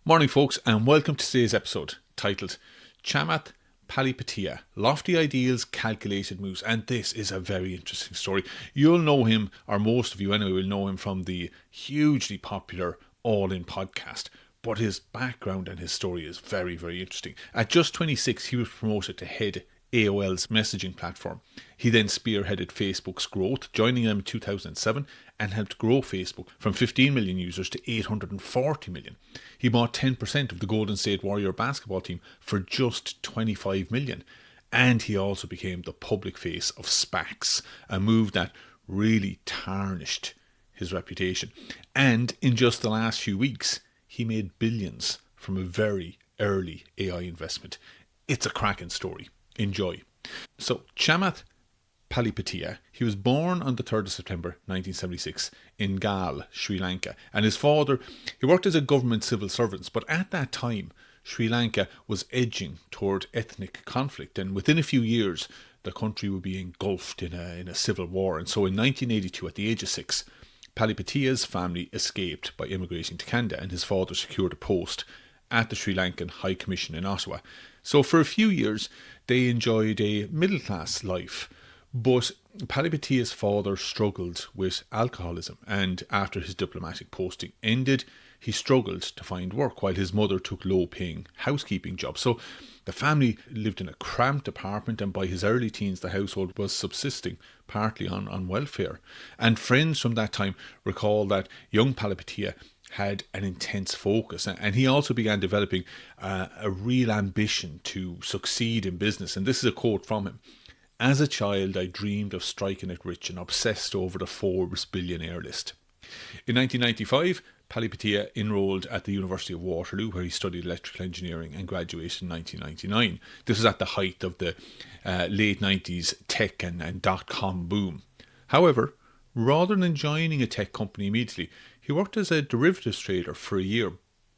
Morning folks, and welcome to today's episode titled Chamath, Palihapitiya, Lofty Ideals, Calculated Moves. And this is a very interesting story. You'll know him, or most of you anyway, will know him from the hugely popular All In podcast. But his background and his story is very, very interesting. At just 26, he was promoted to head AOL's messaging platform. He then spearheaded Facebook's growth, joining them in 2007 and helped grow Facebook from 15 million users to 840 million. He bought 10% of the Golden State Warrior basketball team for just 25 million. And he also became the public face of SPACs, a move that really tarnished his reputation. And in just the last few weeks, he made billions from a very early AI investment. It's a cracking story. Enjoy. So, Chamath Palihapitiya, he was born on the 3rd of September 1976 in Gal, Sri Lanka. And his father, he worked as a government civil servant, but at that time, Sri Lanka was edging toward ethnic conflict. And within a few years, the country would be engulfed in a civil war. And so in 1982, at the age of 6, Palihapitiya's family escaped by immigrating to Canada, and his father secured a post at the Sri Lankan High Commission in Ottawa. So for a few years, they enjoyed a middle-class life. But Palihapitiya's father struggled with alcoholism, and after his diplomatic posting ended, he struggled to find work while his mother took low-paying housekeeping jobs. So the family lived in a cramped apartment, and by his early teens, the household was subsisting partly on welfare. And friends from that time recall that young Palihapitiya had an intense focus, and he also began developing a real ambition to succeed in business. And this is a quote from him: "As a child, I dreamed of striking it rich and obsessed over the Forbes billionaire list." In 1995, Palihapitiya enrolled at the University of Waterloo, where he studied electrical engineering and graduated in 1999. This was at the height of the late 90s tech and dot-com boom. However, rather than joining a tech company immediately, he worked as a derivatives trader for a year,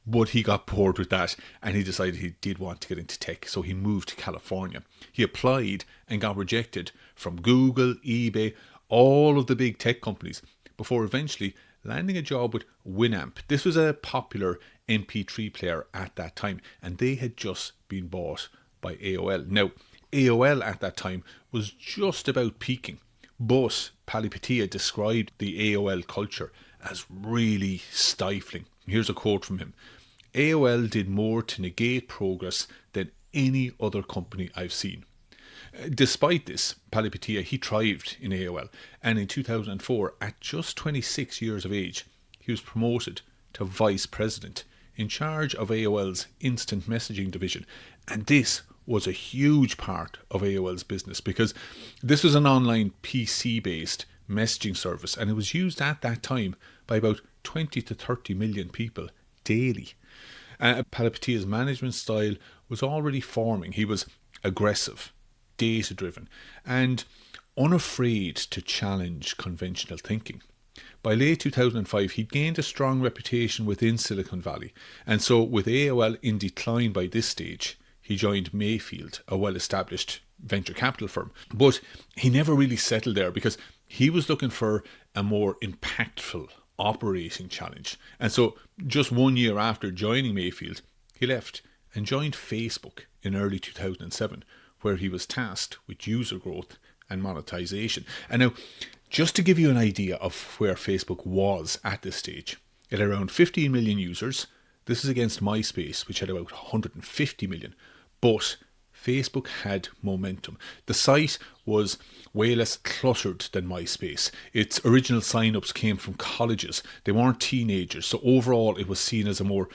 but he got bored with that and he decided he did want to get into tech, so he moved to California. He applied and got rejected from Google, eBay, all of the big tech companies, before eventually landing a job with Winamp. This was a popular MP3 player at that time, and they had just been bought by AOL. Now, AOL at that time was just about peaking, but Palihapitiya described the AOL culture as really stifling. Here's a quote from him: "AOL did more to negate progress than any other company I've seen." Despite this, Palihapitiya, he thrived in AOL, and in 2004, at just 26 years of age, he was promoted to vice president in charge of AOL's instant messaging division. And this was a huge part of AOL's business, because this was an online PC-based messaging service, and it was used at that time by about 20 to 30 million people daily. Palihapitiya's management style was already forming. He was aggressive, data-driven, and unafraid to challenge conventional thinking. By late 2005, he'd gained a strong reputation within Silicon Valley, and so with AOL in decline by this stage, he joined Mayfield, a well-established venture capital firm. But he never really settled there, because he was looking for a more impactful operating challenge. And so just 1 year after joining Mayfield, he left and joined Facebook in early 2007, where he was tasked with user growth and monetization. And now, just to give you an idea of where Facebook was at this stage, it had around 15 million users. This is against MySpace, which had about 150 million. But Facebook had momentum. The site was way less cluttered than MySpace. Its original sign-ups came from colleges. They weren't teenagers. So overall, it was seen as a more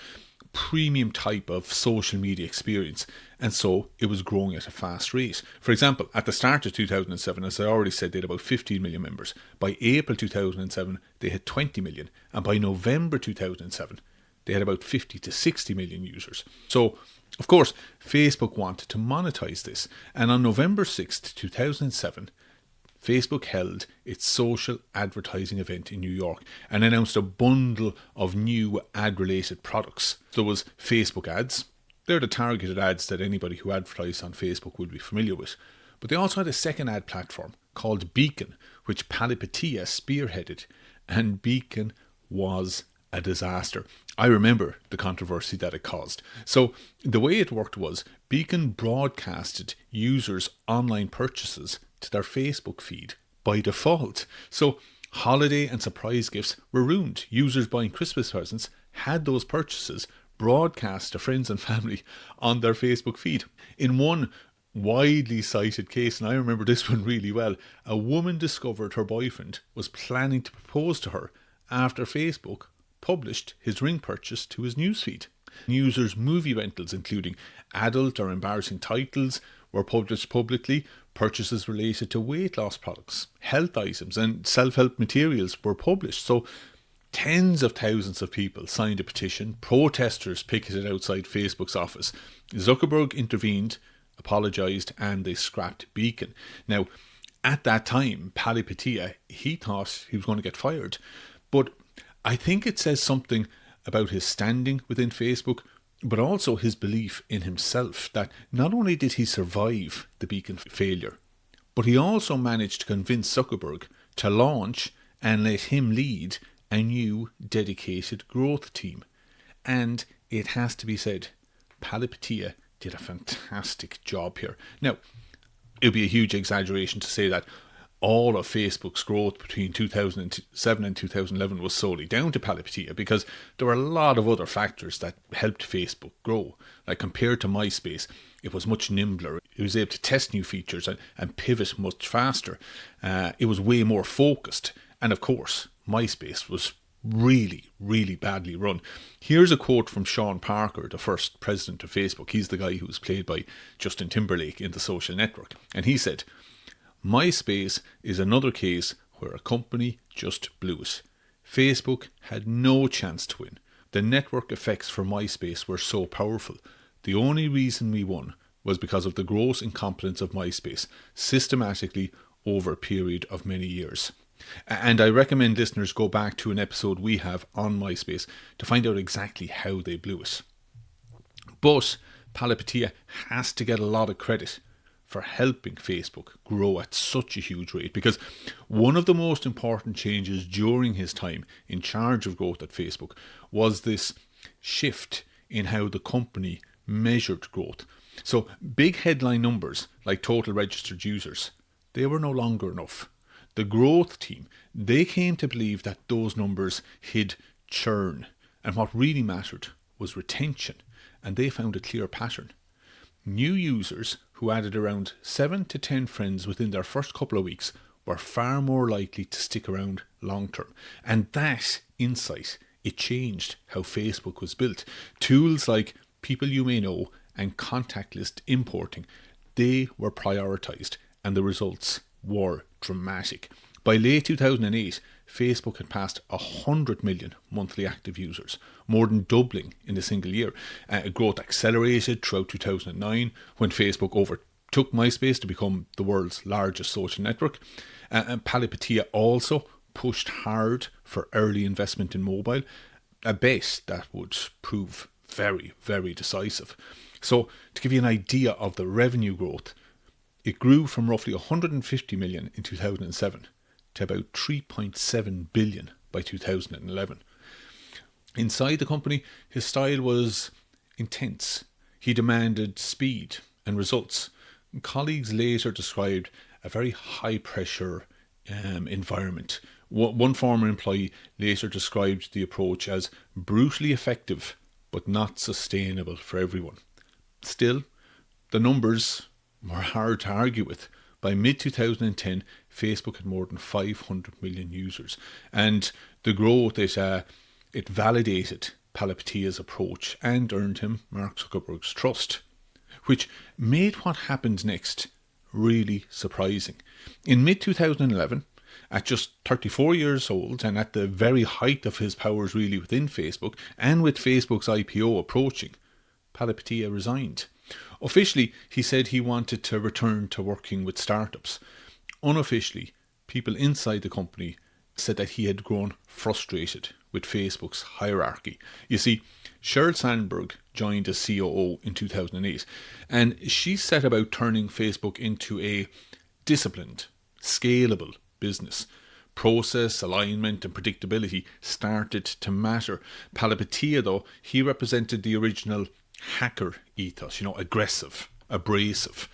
premium type of social media experience. And so it was growing at a fast rate. For example, at the start of 2007, as I already said, they had about 15 million members. By April 2007, they had 20 million. And by November 2007, they had about 50 to 60 million users. So, of course, Facebook wanted to monetize this. And on November 6th, 2007, Facebook held its social advertising event in New York and announced a bundle of new ad-related products. There was Facebook ads. They're the targeted ads that anybody who advertised on Facebook would be familiar with. But they also had a second ad platform called Beacon, which Palihapitiya spearheaded. And Beacon was a disaster. I remember the controversy that it caused. So the way it worked was Beacon broadcasted users' online purchases to their Facebook feed by default. So holiday and surprise gifts were ruined. Users buying Christmas presents had those purchases broadcast to friends and family on their Facebook feed. In one widely cited case, and I remember this one really well, a woman discovered her boyfriend was planning to propose to her after Facebook published his ring purchase to his newsfeed. Users' movie rentals, including adult or embarrassing titles, were published publicly. Purchases related to weight loss products, health items, and self-help materials were published. So tens of thousands of people signed a petition. Protesters picketed outside Facebook's office. Zuckerberg intervened, apologised, and they scrapped Beacon. Now, at that time, Palihapitiya, he thought he was going to get fired. But I think it says something about his standing within Facebook, but also his belief in himself, that not only did he survive the Beacon failure, but he also managed to convince Zuckerberg to launch and let him lead a new dedicated growth team. And it has to be said, Palihapitiya did a fantastic job here. Now, it would be a huge exaggeration to say that all of Facebook's growth between 2007 and 2011 was solely down to Palihapitiya, because there were a lot of other factors that helped Facebook grow. Like compared to MySpace, it was much nimbler. It was able to test new features and pivot much faster. It was way more focused. And of course, MySpace was really, really badly run. Here's a quote from Sean Parker, the first president of Facebook. He's the guy who was played by Justin Timberlake in The Social Network. And he said, "MySpace is another case where a company just blew it. Facebook had no chance to win. The network effects for MySpace were so powerful. The only reason we won was because of the gross incompetence of MySpace, systematically over a period of many years." And I recommend listeners go back to an episode we have on MySpace to find out exactly how they blew it. But Palihapitiya has to get a lot of credit for helping Facebook grow at such a huge rate, because one of the most important changes during his time in charge of growth at Facebook was this shift in how the company measured growth. So big headline numbers like total registered users, they were no longer enough. The growth team, they came to believe that those numbers hid churn, and what really mattered was retention, and they found a clear pattern. New users who added around 7 to 10 friends within their first couple of weeks were far more likely to stick around long term. And that insight, it changed how Facebook was built. Tools like People You May Know and contact list importing, they were prioritised, and the results were dramatic. By late 2008, Facebook had passed 100 million monthly active users, more than doubling in a single year. Growth accelerated throughout 2009 when Facebook overtook MySpace to become the world's largest social network. And Palihapitiya also pushed hard for early investment in mobile, a bet that would prove very, very decisive. So to give you an idea of the revenue growth, it grew from roughly 150 million in 2007 to about 3.7 billion by 2011. Inside the company, his style was intense. He demanded speed and results. Colleagues later described a very high-pressure environment. One former employee later described the approach as brutally effective but not sustainable for everyone. Still, the numbers were hard to argue with. By mid-2010, Facebook had more than 500 million users. And the growth, it validated Palihapitiya's approach and earned him Mark Zuckerberg's trust, which made what happened next really surprising. In mid-2011, at just 34 years old and at the very height of his powers really within Facebook, and with Facebook's IPO approaching, Palihapitiya resigned. Officially, he said he wanted to return to working with startups. Unofficially, people inside the company said that he had grown frustrated with Facebook's hierarchy. You see, Sheryl Sandberg joined as COO in 2008, and she set about turning Facebook into a disciplined, scalable business. Process, alignment and predictability started to matter. Palihapitiya, though, he represented the original hacker ethos, aggressive, abrasive.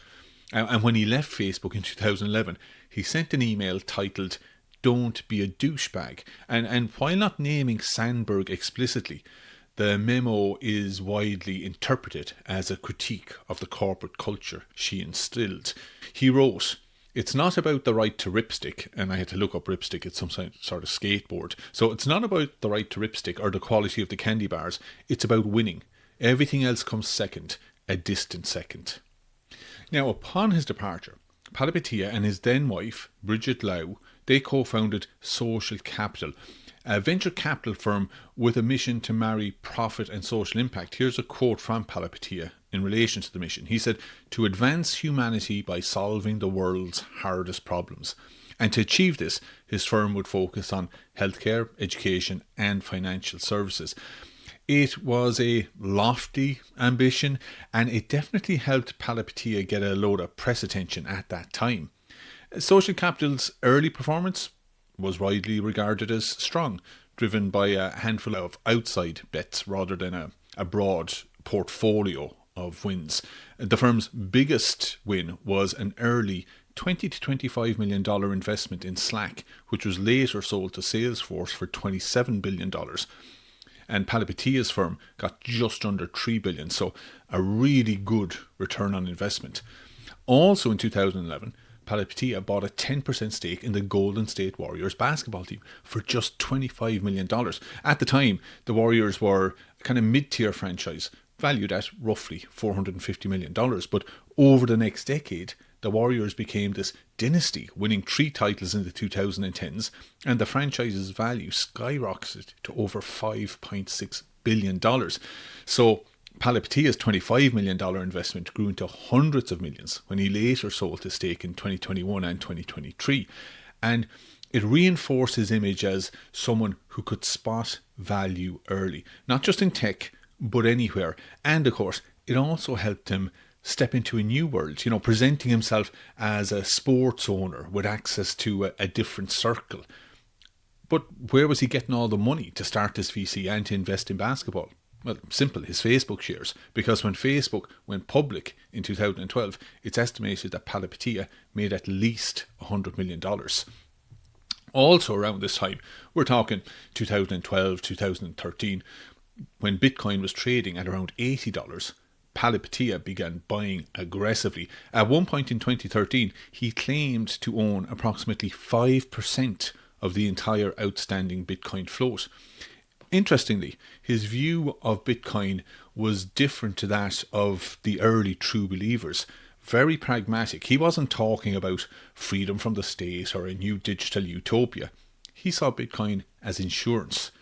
And when he left Facebook in 2011, he sent an email titled, "Don't be a douchebag." And while not naming Sandberg explicitly, the memo is widely interpreted as a critique of the corporate culture she instilled. He wrote, "It's not about the right to ripstick," and I had to look up ripstick, it's some sort of skateboard. So it's not about the right to ripstick or the quality of the candy bars, it's about winning. Everything else comes second, a distant second. Now, upon his departure, Palihapitiya and his then wife, Bridget Lau, they co-founded Social Capital, a venture capital firm with a mission to marry profit and social impact. Here's a quote from Palihapitiya in relation to the mission. He said, "To advance humanity by solving the world's hardest problems." And to achieve this, his firm would focus on healthcare, education and financial services. It was a lofty ambition, and it definitely helped Palihapitiya get a load of press attention at that time. Social Capital's early performance was widely regarded as strong, driven by a handful of outside bets rather than a broad portfolio of wins. The firm's biggest win was an early $20 to $25 million investment in Slack, which was later sold to Salesforce for $27 billion. And Palihapitiya's firm got just under $3 billion, so a really good return on investment. Also in 2011, Palihapitiya bought a 10% stake in the Golden State Warriors basketball team for just $25 million. At the time, the Warriors were a kind of mid-tier franchise, valued at roughly $450 million. But over the next decade, the Warriors became this dynasty, winning 3 titles in the 2010s, and the franchise's value skyrocketed to over $5.6 billion. So Palihapitiya's $25 million investment grew into hundreds of millions when he later sold his stake in 2021 and 2023. And it reinforced his image as someone who could spot value early, not just in tech, but anywhere. And of course, it also helped him step into a new world, presenting himself as a sports owner with access to a different circle. But where was he getting all the money to start this VC and to invest in basketball? Well, simple, his Facebook shares. Because when Facebook went public in 2012, it's estimated that Palihapitiya made at least $100 million. Also around this time, we're talking 2012, 2013, when Bitcoin was trading at around $80, Palihapitiya began buying aggressively. At one point in 2013, he claimed to own approximately 5% of the entire outstanding Bitcoin float. Interestingly, his view of Bitcoin was different to that of the early true believers. Very pragmatic. He wasn't talking about freedom from the state or a new digital utopia. He saw Bitcoin as insurance.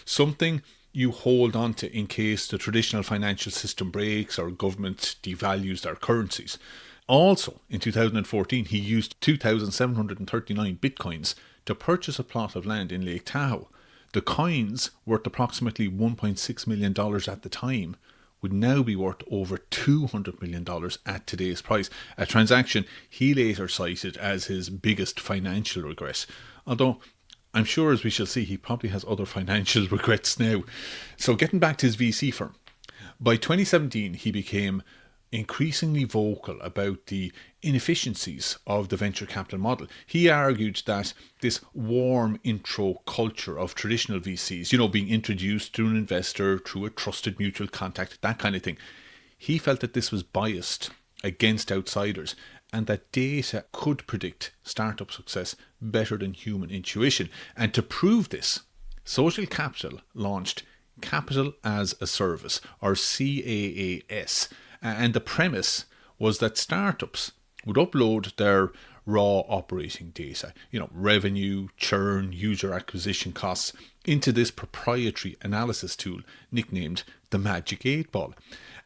Something you hold on to in case the traditional financial system breaks or government devalues their currencies. Also, in 2014, he used 2,739 bitcoins to purchase a plot of land in Lake Tahoe. The coins, worth approximately $1.6 million at the time, would now be worth over $200 million at today's price, a transaction he later cited as his biggest financial regret. Although I'm sure, as we shall see, he probably has other financial regrets now. So getting back to his VC firm, by 2017 he became increasingly vocal about the inefficiencies of the venture capital model. He argued that this warm intro culture of traditional VCs, being introduced to an investor through a trusted mutual contact, that kind of thing, he felt that this was biased against outsiders and that data could predict startup success better than human intuition. And to prove this, Social Capital launched Capital as a Service, or CAAS. And the premise was that startups would upload their raw operating data, revenue, churn, user acquisition costs, into this proprietary analysis tool nicknamed the Magic 8 Ball.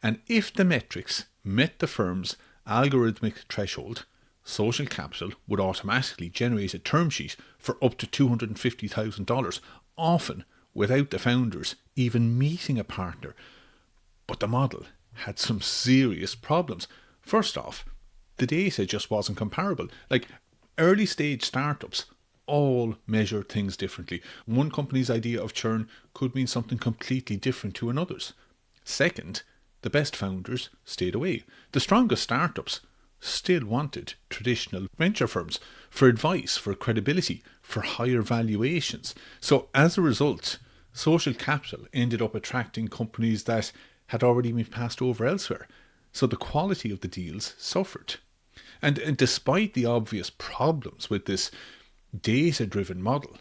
And if the metrics met the firm's algorithmic threshold, Social Capital would automatically generate a term sheet for up to $250,000, often without the founders even meeting a partner. But the model had some serious problems. First off, the data just wasn't comparable. Like, early stage startups all measure things differently. One company's idea of churn could mean something completely different to another's. Second, the best founders stayed away. The strongest startups still wanted traditional venture firms for advice, for credibility, for higher valuations. So as a result, social capital ended up attracting companies that had already been passed over elsewhere. So the quality of the deals suffered. And despite the obvious problems with this data-driven model,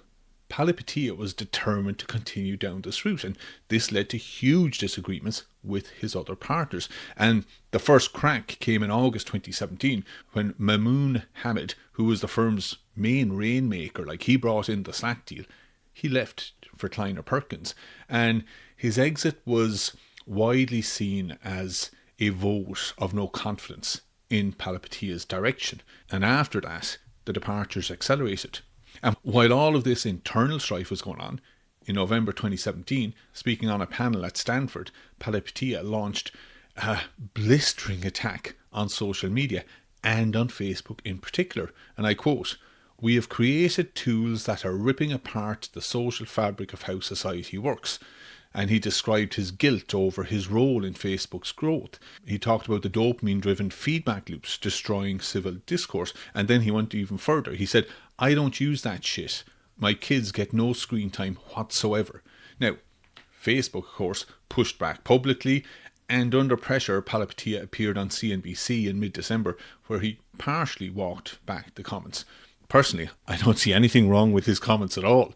Palihapitiya was determined to continue down this route, and this led to huge disagreements with his other partners. And the first crack came in August 2017 when Mamoon Hamid, who was the firm's main rainmaker, he brought in the Slack deal, he left for Kleiner Perkins, and his exit was widely seen as a vote of no confidence in Palihapitiya's direction. And after that, the departures accelerated. And while all of this internal strife was going on, in November 2017, speaking on a panel at Stanford, Palihapitiya launched a blistering attack on social media and on Facebook in particular. And I quote, "We have created tools that are ripping apart the social fabric of how society works." And he described his guilt over his role in Facebook's growth. He talked about the dopamine-driven feedback loops destroying civil discourse. And then he went even further. He said, "I don't use that shit. My kids get no screen time whatsoever." Now, Facebook, of course, pushed back publicly, and under pressure, Palihapitiya appeared on CNBC in mid-December, where he partially walked back the comments. Personally, I don't see anything wrong with his comments at all.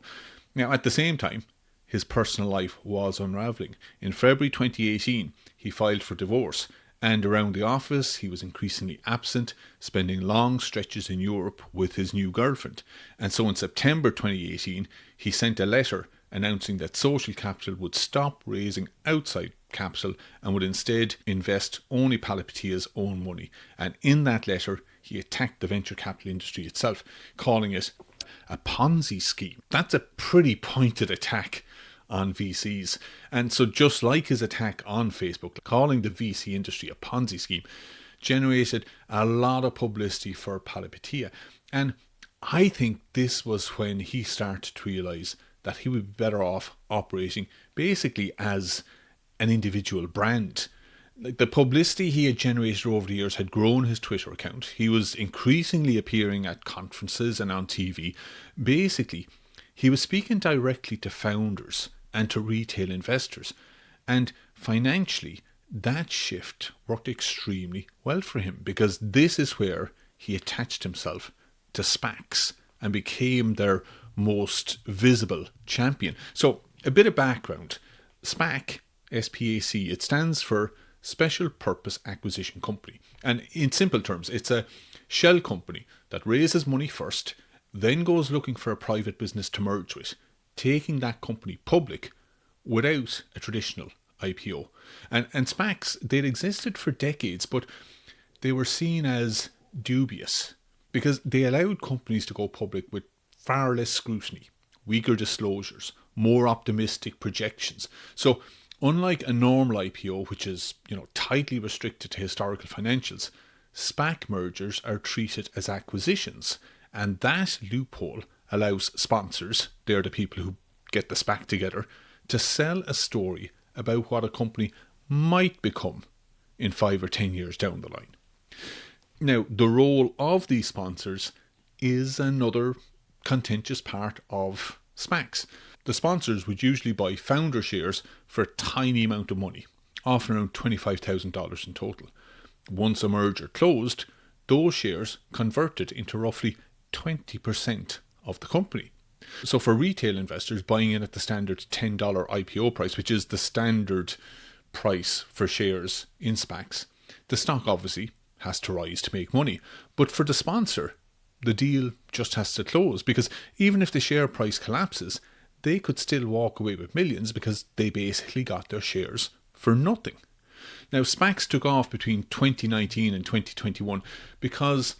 Now, at the same time, his personal life was unravelling. In February 2018, he filed for divorce, and around the office he was increasingly absent, spending long stretches in Europe with his new girlfriend. And so in September 2018, he sent a letter announcing that Social Capital would stop raising outside capital and would instead invest only Palihapitiya's own money. And in that letter, he attacked the venture capital industry itself, calling it a Ponzi scheme. That's a pretty pointed attack on VCs. And so just like his attack on Facebook, calling the VC industry a Ponzi scheme generated a lot of publicity for Palihapitiya. And I think this was when he started to realise that he would be better off operating basically as an individual brand. The publicity he had generated over the years had grown his Twitter account. He was increasingly appearing at conferences and on TV. Basically, he was speaking directly to founders and to retail investors. And financially, that shift worked extremely well for him, because this is where he attached himself to SPACs and became their most visible champion. So a bit of background. SPAC, SPAC, it stands for Special Purpose Acquisition Company. And in simple terms, it's a shell company that raises money first, then goes looking for a private business to merge with, taking that company public without a traditional IPO. And SPACs, they'd existed for decades, but they were seen as dubious because they allowed companies to go public with far less scrutiny, weaker disclosures, more optimistic projections. So unlike a normal IPO, which is, tightly restricted to historical financials, SPAC mergers are treated as acquisitions. And that loophole allows sponsors, they're the people who get the SPAC together, to sell a story about what a company might become in 5 or 10 years down the line. Now, the role of these sponsors is another contentious part of SPACs. The sponsors would usually buy founder shares for a tiny amount of money, often around $25,000 in total. Once a merger closed, those shares converted into roughly 20% of the company. So for retail investors buying in at the standard $10 IPO price, which is the standard price for shares in SPACs, the stock obviously has to rise to make money. But for the sponsor, the deal just has to close, because even if the share price collapses, they could still walk away with millions because they basically got their shares for nothing. Now, SPACs took off between 2019 and 2021 because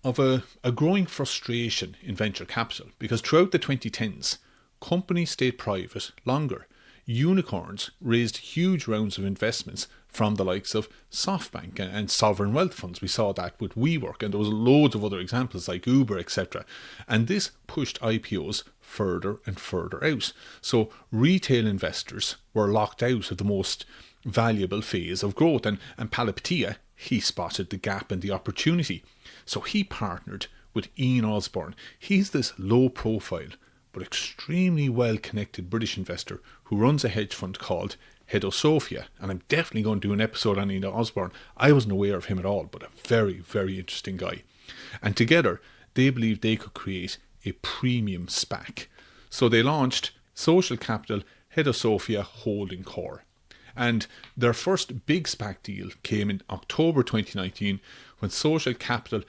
of a growing frustration in venture capital, because throughout the 2010s, companies stayed private longer. unicorns raised huge rounds of investments from the likes of SoftBank and sovereign wealth funds. We saw that with WeWork, and there was loads of other examples like Uber, etc. And this pushed IPOs further and further out. So retail investors were locked out of the most valuable phase of growth. And Palihapitiya, he spotted the gap and the opportunity. So he partnered with Ian Osborne. He's this low profile but extremely well connected British investor who runs a hedge fund called Sophia. And I'm definitely going to do an episode on Ian Osborne. I wasn't aware of him at all, but a very, very interesting guy. And together they believed they could create a premium SPAC. So they launched Social Capital Sophia Holding Core. And their first big SPAC deal came in October 2019 when Social Capital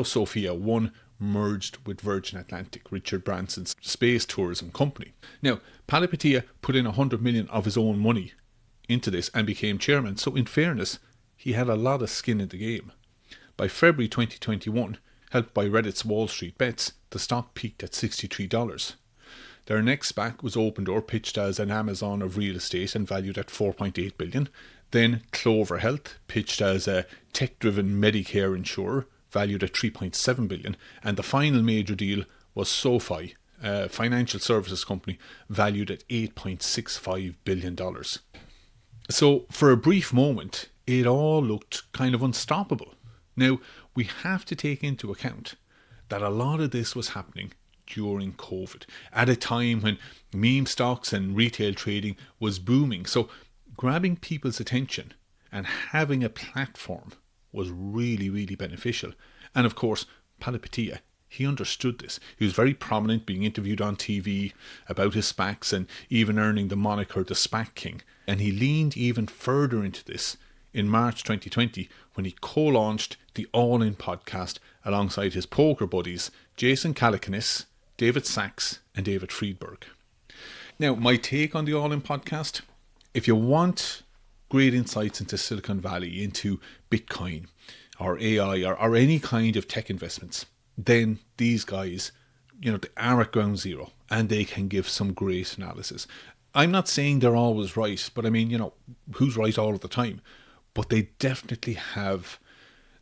Sophia 1 merged with Virgin Atlantic, Richard Branson's space tourism company. Now, Palihapitiya put in 100 million of his own money into this and became chairman. So in fairness, he had a lot of skin in the game. By February 2021, helped by Reddit's Wall Street Bets, the stock peaked at $63. Their next SPAC was Open Door, pitched as an Amazon of real estate and valued at $4.8 billion. Then Clover Health, pitched as a tech-driven Medicare insurer, valued at $3.7 billion. And the final major deal was SoFi, a financial services company, valued at $8.65 billion. So for a brief moment, it all looked kind of unstoppable. Now, we have to take into account that a lot of this was happening during COVID, at a time when meme stocks and retail trading was booming. So grabbing people's attention and having a platform was really, really beneficial. And of course, Palihapitiya, he understood this. He was very prominent, being interviewed on TV about his SPACs and even earning the moniker the SPAC King. And he leaned even further into this in March 2020 when he co-launched the All In podcast alongside his poker buddies Jason Calacanis, David Sachs and David Friedberg. Now, my take on the All In podcast: if you want great insights into Silicon Valley, into Bitcoin or AI or any kind of tech investments, then these guys, they are at ground zero and they can give some great analysis. I'm not saying they're always right, but I mean, who's right all of the time? But they definitely have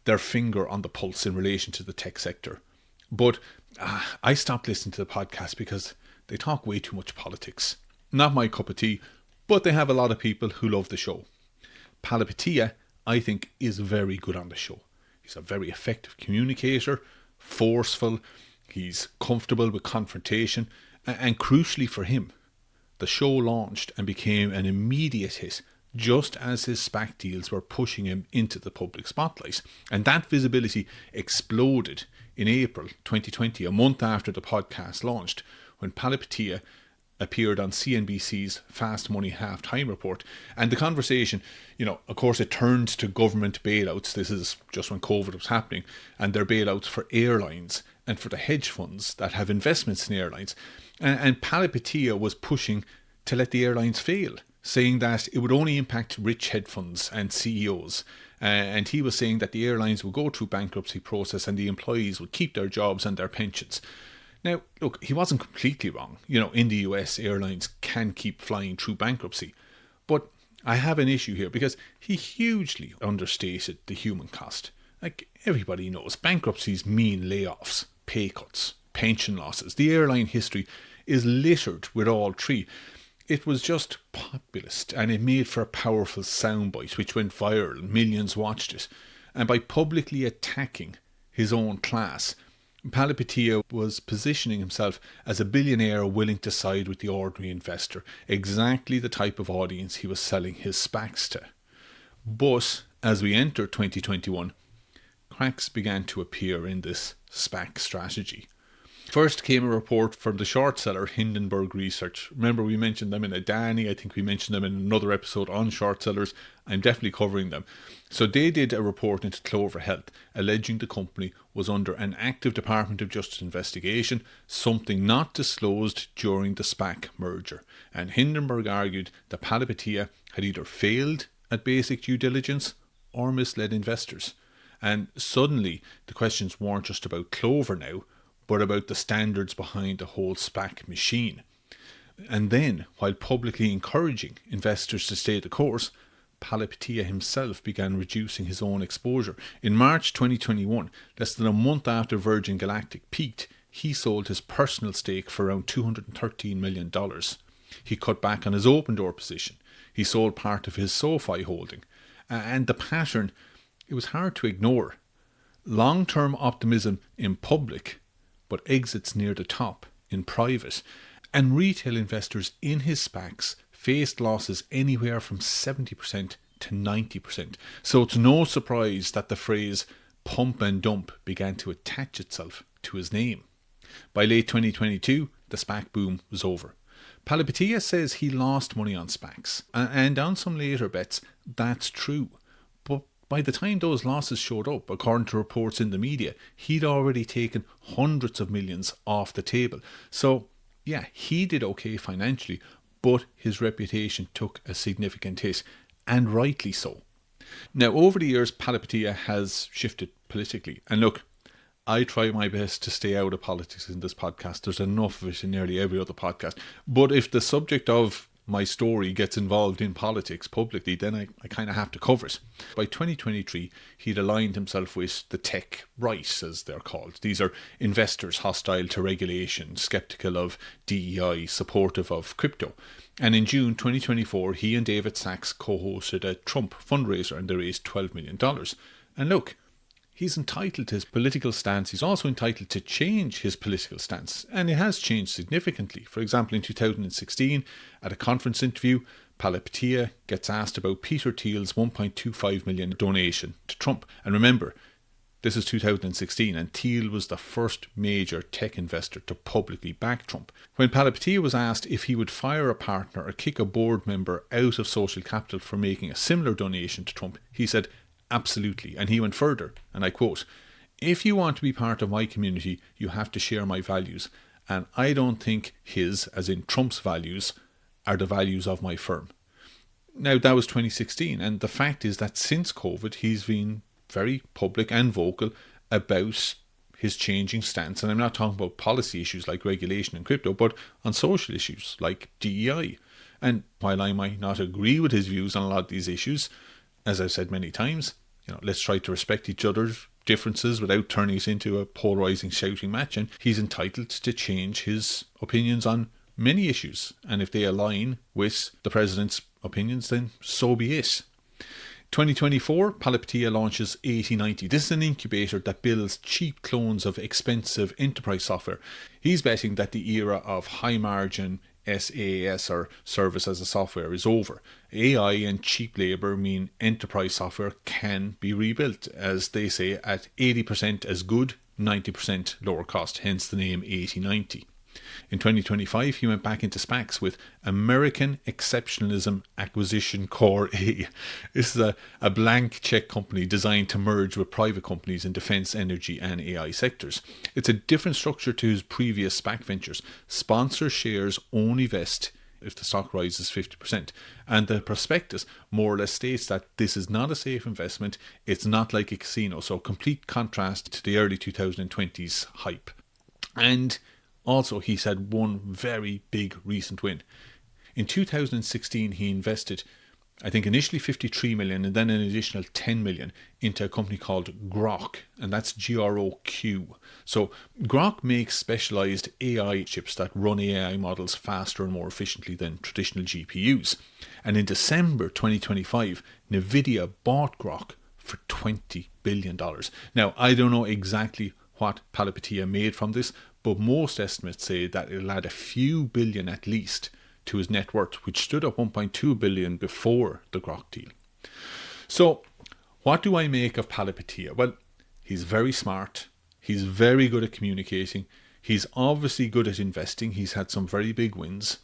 their finger on the pulse in relation to the tech sector. But I stopped listening to the podcast because they talk way too much politics. Not my cup of tea, but they have a lot of people who love the show. Palihapitiya, I think, is very good on the show. He's a very effective communicator, forceful, he's comfortable with confrontation, and crucially for him, the show launched and became an immediate hit just as his SPAC deals were pushing him into the public spotlight. And that visibility exploded in April 2020, a month after the podcast launched, when Palihapitiya appeared on CNBC's Fast Money Halftime Report. And the conversation, of course, it turned to government bailouts. This is just when COVID was happening, and their bailouts for airlines and for the hedge funds that have investments in airlines. And Palihapitiya was pushing to let the airlines fail, saying that it would only impact rich hedge funds and CEOs. And he was saying that the airlines would go through bankruptcy process and the employees would keep their jobs and their pensions. Now, look, he wasn't completely wrong. In the US, airlines can keep flying through bankruptcy. But I have an issue here because he hugely understated the human cost. Like everybody knows, bankruptcies mean layoffs, pay cuts, pension losses. The airline history is littered with all three. It was just populist and it made for a powerful soundbite which went viral. Millions watched it. And by publicly attacking his own class, Palihapitiya was positioning himself as a billionaire willing to side with the ordinary investor, exactly the type of audience he was selling his SPACs to. But as we entered 2021, cracks began to appear in this SPAC strategy. First came a report from the short seller Hindenburg Research. Remember, we mentioned them in a Danny. I think we mentioned them in another episode on short sellers. I'm definitely covering them. So they did a report into Clover Health, alleging the company was under an active Department of Justice investigation, something not disclosed during the SPAC merger. And Hindenburg argued that Palihapitiya had either failed at basic due diligence or misled investors. And suddenly, the questions weren't just about Clover now, but about the standards behind the whole SPAC machine. And then, while publicly encouraging investors to stay the course, Palihapitiya himself began reducing his own exposure. In March 2021, less than a month after Virgin Galactic peaked, he sold his personal stake for around $213 million. He cut back on his open door position. He sold part of his SoFi holding. And the pattern, it was hard to ignore. Long-term optimism in public, but exits near the top in private. And retail investors in his SPACs faced losses anywhere from 70% to 90%. So it's no surprise that the phrase pump and dump began to attach itself to his name. By late 2022, the SPAC boom was over. Palihapitiya says he lost money on SPACs, and on some later bets, that's true. But by the time those losses showed up, according to reports in the media, he'd already taken hundreds of millions off the table. So, yeah, he did okay financially, but his reputation took a significant hit, and rightly so. Now, over the years, Palihapitiya has shifted politically. And look, I try my best to stay out of politics in this podcast. There's enough of it in nearly every other podcast. But if the subject of my story gets involved in politics publicly, then I kind of have to cover it. By 2023, he'd aligned himself with the tech right, as they're called. These are investors hostile to regulation, sceptical of DEI, supportive of crypto. And in June 2024, he and David Sachs co-hosted a Trump fundraiser and they raised $12 million. And look, he's entitled to his political stance. He's also entitled to change his political stance. And it has changed significantly. For example, in 2016, at a conference interview, Palihapitiya gets asked about Peter Thiel's $1.25 million donation to Trump. And remember, this is 2016, and Thiel was the first major tech investor to publicly back Trump. When Palihapitiya was asked if he would fire a partner or kick a board member out of Social Capital for making a similar donation to Trump, he said, absolutely. And he went further, and I quote, "If you want to be part of my community, you have to share my values. And I don't think his, as in Trump's values, are the values of my firm." Now, that was 2016. And the fact is that since COVID, he's been very public and vocal about his changing stance. And I'm not talking about policy issues like regulation and crypto, but on social issues like DEI. And while I might not agree with his views on a lot of these issues, as I've said many times, let's try to respect each other's differences without turning it into a polarising shouting match. And he's entitled to change his opinions on many issues. And if they align with the president's opinions, then so be it. 2024, Palihapitiya launches 8090. This is an incubator that builds cheap clones of expensive enterprise software. He's betting that the era of high margin SaaS, or service as a software, is over. AI and cheap labour mean enterprise software can be rebuilt, as they say, at 80% as good, 90% lower cost, hence the name 8090. In 2025, he went back into SPACs with American Exceptionalism Acquisition Core A. This is a blank check company designed to merge with private companies in defence, energy and AI sectors. It's a different structure to his previous SPAC ventures. Sponsor shares only vest if the stock rises 50%. And the prospectus more or less states that this is not a safe investment. It's not like a casino. So complete contrast to the early 2020s hype. And also, he's had one very big recent win. In 2016, he invested, I think, initially 53 million and then an additional 10 million into a company called Groq, and that's GROQ. So Groq makes specialized AI chips that run AI models faster and more efficiently than traditional GPUs. And in December 2025, Nvidia bought Groq for $20 billion. Now, I don't know exactly what Palihapitiya made from this, but most estimates say that it'll add a few billion at least to his net worth, which stood at 1.2 billion before the Groq deal. So, what do I make of Palihapitiya? Well, he's very smart. He's very good at communicating. He's obviously good at investing. He's had some very big wins.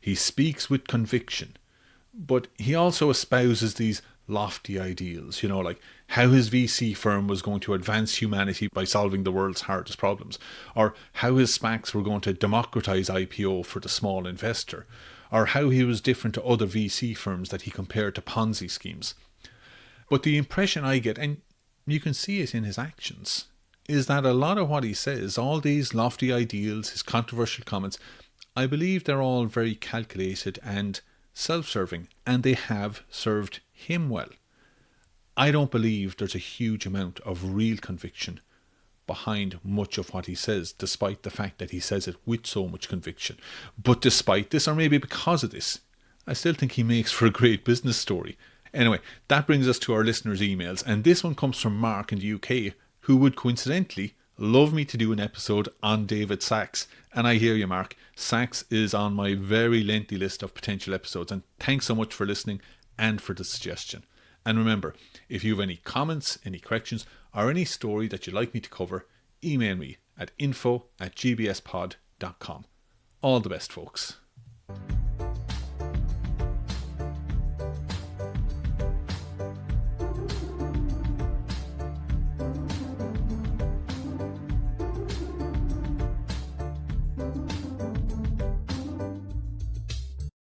He speaks with conviction. But he also espouses these lofty ideals, like how his VC firm was going to advance humanity by solving the world's hardest problems, or how his SPACs were going to democratize IPO for the small investor, or how he was different to other VC firms that he compared to Ponzi schemes. But the impression I get, and you can see it in his actions, is that a lot of what he says, all these lofty ideals, his controversial comments, I believe they're all very calculated and self-serving, and they have served him well. I don't believe there's a huge amount of real conviction behind much of what he says, despite the fact that he says it with so much conviction. But despite this, or maybe because of this, I still think he makes for a great business story. Anyway, that brings us to our listeners' emails, and this one comes from Mark in the UK, who would coincidentally love me to do an episode on David Sachs. And I hear you, Mark. Sachs is on my very lengthy list of potential episodes, and thanks so much for listening and for the suggestion. And remember, if you have any comments, any corrections, or any story that you'd like me to cover, email me at info@gbspod.com. All the best, folks.